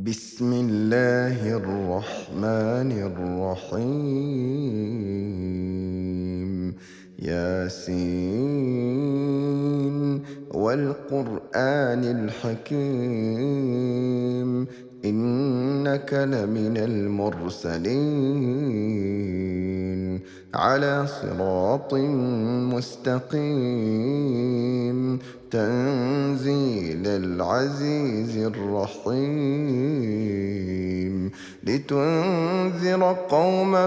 بسم الله الرحمن الرحيم. ياسين والقرآن الحكيم، إنك لمن المرسلين على صراط مستقيم، تنزيل العزيز الرحيم، لتنذر قوما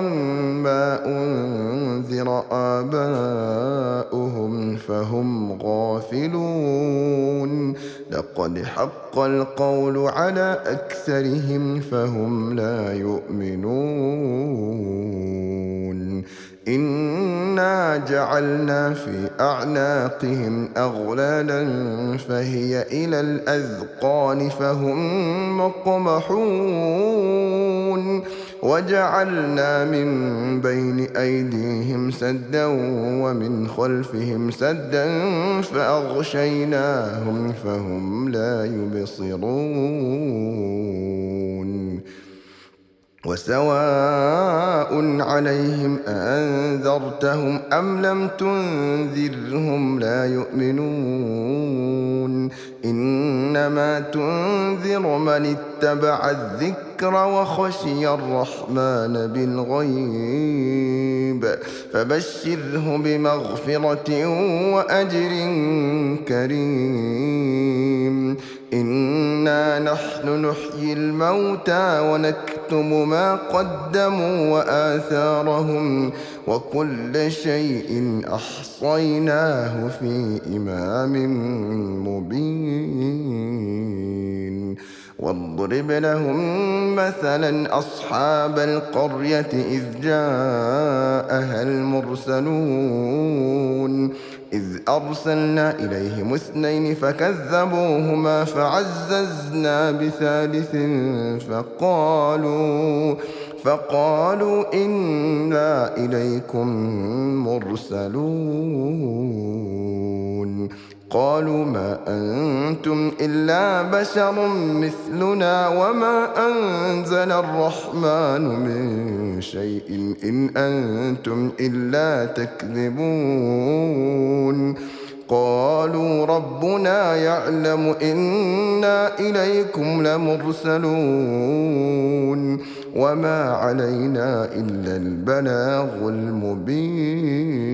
ما أنذر آباؤهم فهم غافلون. لقد حق القول على أكثرهم فهم لا يؤمنون. إنا جعلنا في أعناقهم أغلالا فهي إلى الأذقان فهم مقمحون. وجعلنا من بين أيديهم سدا ومن خلفهم سدا فأغشيناهم فهم لا يبصرون. وسواء عليهم أأنذرتهم أم لم تنذرهم لا يؤمنون. إنما تنذر من اتبع الذكر وخشي الرحمن بالغيب، فبشره بمغفرة وأجر كريم. إنا نحن نحيي الموتى ونكتب ما قدموا وآثارهم، وكل شيء أحصيناه في إمام مبين. واضرب لهم مثلا أصحاب القرية إذ جاءها المرسلون، إذ أرسلنا إليهم 2 فكذبوهما فعززنا بثالث فقالوا إنا إليكم مرسلون. قالوا ما أنتم إلا بشر مثلنا وما أنزل الرحمن من شيء إن أنتم إلا تكذبون. قالوا ربنا يعلم إنا إليكم لمرسلون وما علينا إلا البلاغ المبين.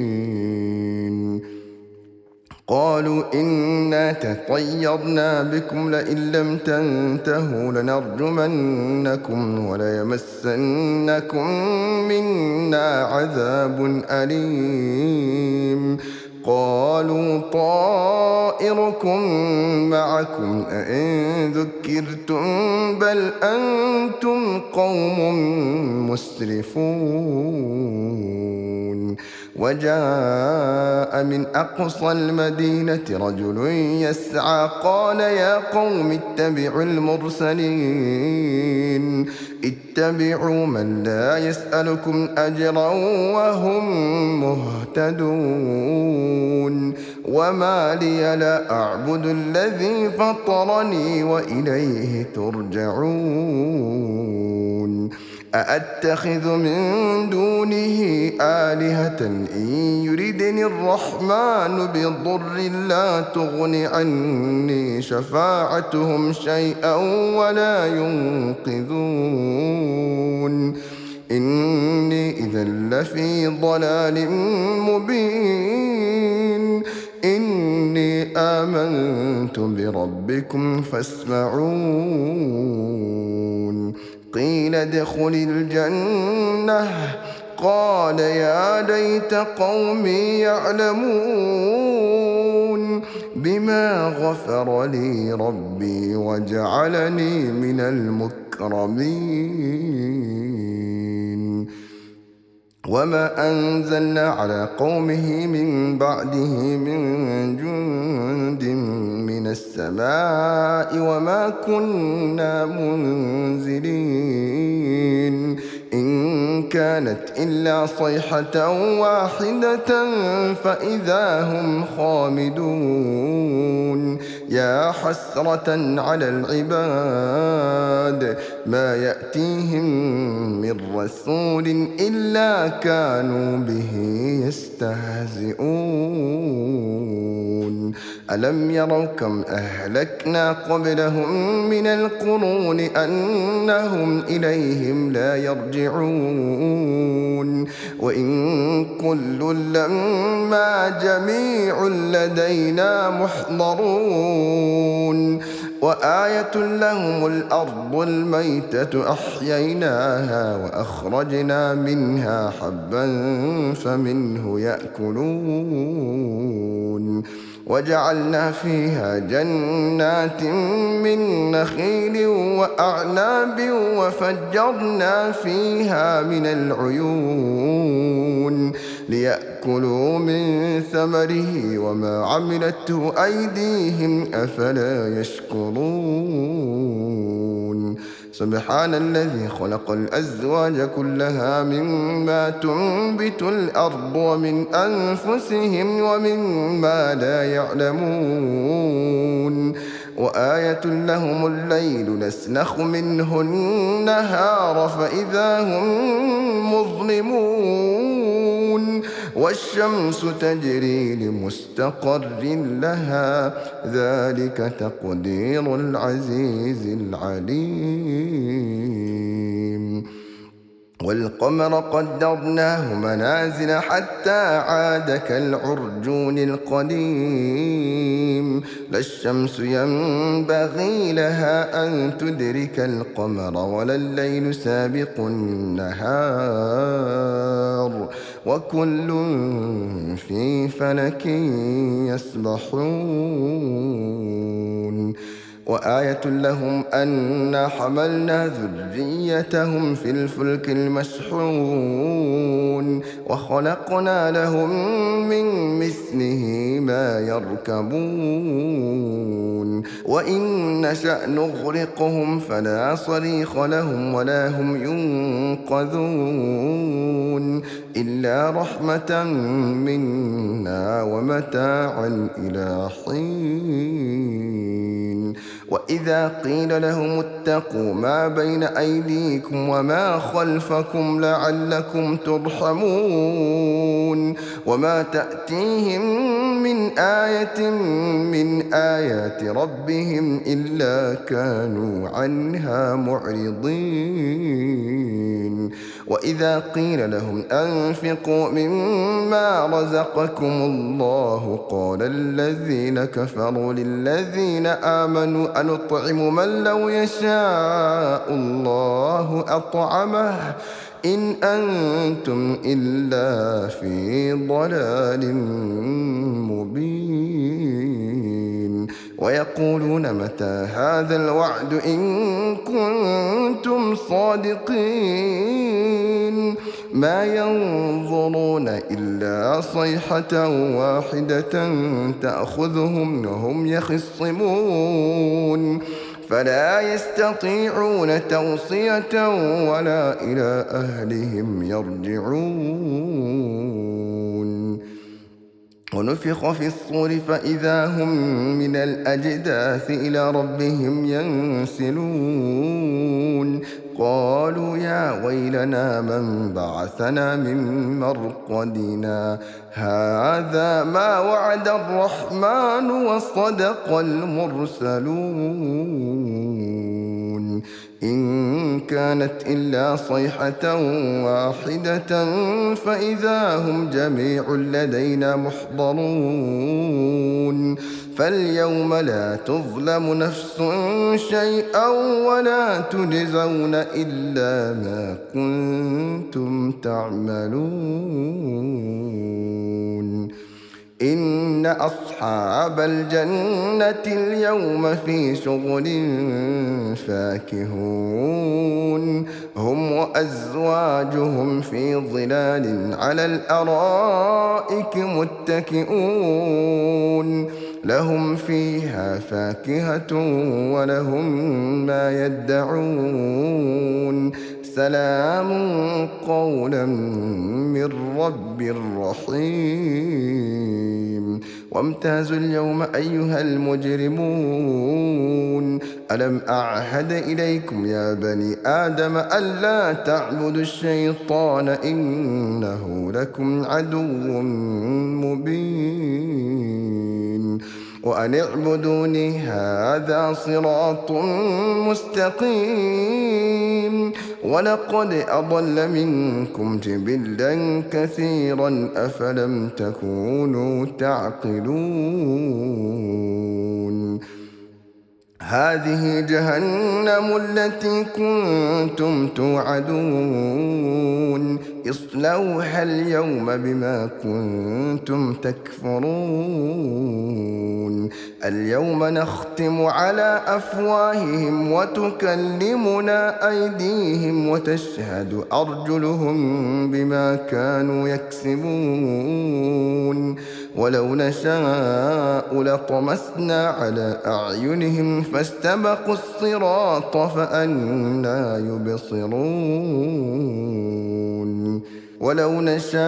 قالوا إنا تطيرنا بكم لئن لم تنتهوا لنرجمنكم وليمسنكم منا عذاب أليم. قالوا طائركم معكم أئن ذكرتم بل أنتم قوم مسرفون. وجاء من أقصى المدينة رجل يسعى قال يا قوم اتبعوا المرسلين، اتبعوا من لا يسألكم أجرا وهم مهتدون. وما لي لا أعبد الذي فطرني وإليه ترجعون. أأتخذ من دونه آلهة إن يردني الرحمن بضر لا تغن عني شفاعتهم شيئا ولا ينقذون. إني إذا لفي ضلال مبين. إني آمنت بربكم فاسمعون. قيل ادخل الجنة قال يا ليت قومي يعلمون بما غفر لي ربي وجعلني من المكرمين. وما أنزلنا على قومه من بعده من جند من السماء وما كنا منزلين. إن كانت إلا صيحة واحدة فإذا هم خامدون يا حسرة على العباد ما يأتيهم من رسول إلا كانوا به يستهزئون ألم يروا كم أهلكنا قبلهم من القرون أنهم إليهم لا يرجعون وإن كل لما جميع لدينا محضرون وآية لهم الأرض الميتة أحييناها وأخرجنا منها حبا فمنه يأكلون وجعلنا فيها جنات من نخيل وأعناب وفجرنا فيها من العيون ليأكلوا من ثمره وما عملته أيديهم أفلا يشكرون سبحان الذي خلق الأزواج كلها مما تنبت الأرض ومن أنفسهم ومما لا يعلمون وآية لهم الليل نسلخ منه النهار فإذا هم مظلمون والشمس تجري لمستقر لها ذلك تقدير العزيز العليم والقمر قدرناه منازل حتى عاد كالعرجون القديم لا الشمس ينبغي لها أن تدرك القمر ولا الليل سابق النهار وكل في فلك يسبحون وآية لهم أنا حملنا ذريتهم في الفلك المشحون وخلقنا لهم من مثله ما يركبون وإن نشأ نغرقهم فلا صريخ لهم ولا هم ينقذون إلا رحمة منا ومتاعا إلى حين وإذا قيل لهم اتقوا ما بين أيديكم وما خلفكم لعلكم ترحمون وما تأتيهم من آية من آيات ربهم إلا كانوا عنها معرضين وإذا قيل لهم أنفقوا مما رزقكم الله قال الذين كفروا للذين آمنوا أنطعم من لو يشاء الله أطعمه إن أنتم إلا في ضلال مبين ويقولون متى هذا الوعد إن كنتم صادقين ما ينظرون إلا صيحة واحدة تأخذهم وهم يخصمون فلا يستطيعون توصية ولا إلى أهلهم يرجعون ونفخ في الصور فإذا هم من الأجداث إلى ربهم ينسلون قالوا يا ويلنا من بعثنا من مرقدنا هذا ما وعد الرحمن وصدق المرسلون إن كانت إلا صيحة واحدة فإذا هم جميع لدينا محضرون فاليوم لا تظلم نفس شيئا ولا تجزون إلا ما كنتم تعملون إن أصحاب الجنة اليوم في شغل فاكهون هم وأزواجهم في ظلال على الأرائك متكئون لهم فيها فاكهة ولهم ما يدعون سلام قولا من رب رحيم. وامتازوا اليوم أيها المجرمون ألم أعهد إليكم يا بني آدم ألا تعبدوا الشيطان إنه لكم عدو مبين وأن اعبدوني هذا صراط مستقيم. ولقد أضل منكم جبلا كثيرا أفلم تكونوا تعقلون. هذه جهنم التي كنتم توعدون اصلوها اليوم بما كنتم تكفرون. اليوم نختم على أفواههم وتكلمنا أيديهم وتشهد أرجلهم بما كانوا يكسبون. ولو نشاء لطمسنا على أعينهم فاستبقوا الصراط فأنى يبصرون. ولو نشاء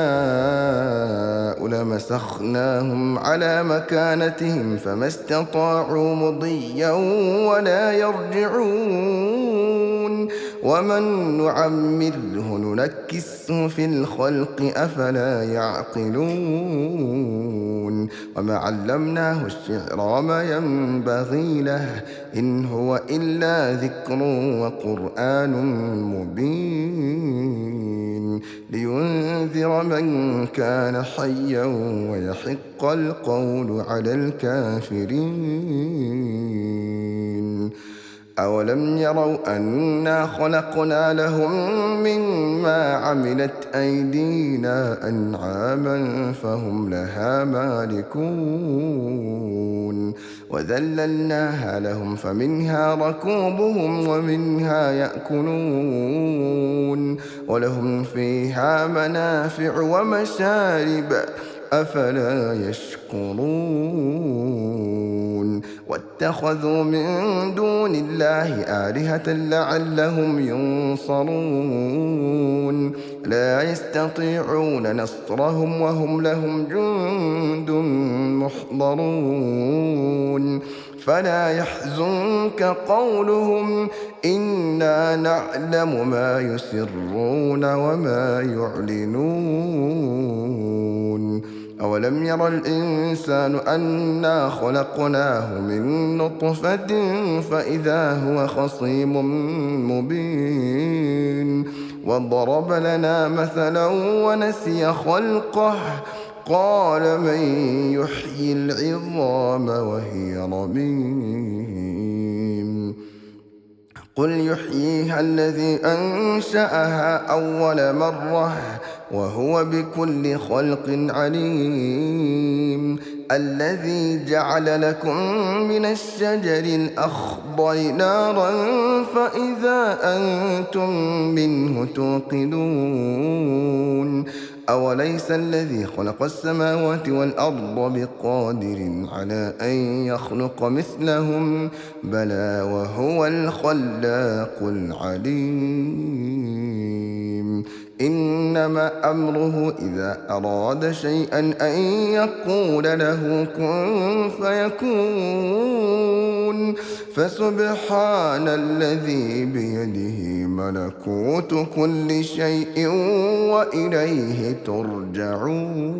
لمسخناهم على مكانتهم فما استطاعوا مضيا ولا يرجعون. ومن نعمره ننكسه في الخلق أفلا يعقلون. وما علمناه الشعر وما ينبغي له إن هو إلا ذكر وقرآن مبين لينذر من كان حيا ويحق القول على الكافرين. أولم يروا أنا خلقنا لهم مما عملت أيدينا أنعاما فهم لها مالكون. وذللناها لهم فمنها ركوبهم ومنها يأكلون ولهم فيها منافع ومشارب أفلا يشكرون. واتخذوا من دون الله آلهة لعلهم ينصرون. لا يستطيعون نصرهم وهم لهم جند محضرون. فلا يحزنك قولهم إنا نعلم ما يسرون وما يعلنون. أولم ير الإنسان أنا خلقناه من نطفة فإذا هو خصيم مبين. وضرب لنا مثلا ونسي خلقه قال من يحيي العظام وهي رميم. قل يحييها الذي أنشأها أول مرة وهو بكل خلق عليم. الذي جعل لكم من الشجر الأخضر نارا فإذا أنتم منه توقدون. أوليس الذي خلق السماوات والأرض بقادر على أن يخلق مثلهم بلى وهو الخلاق العليم. إنما أمره إذا أراد شيئا أن يقول له كن فيكون. فسبحان الذي بيده ملكوت كل شيء وإليه ترجعون.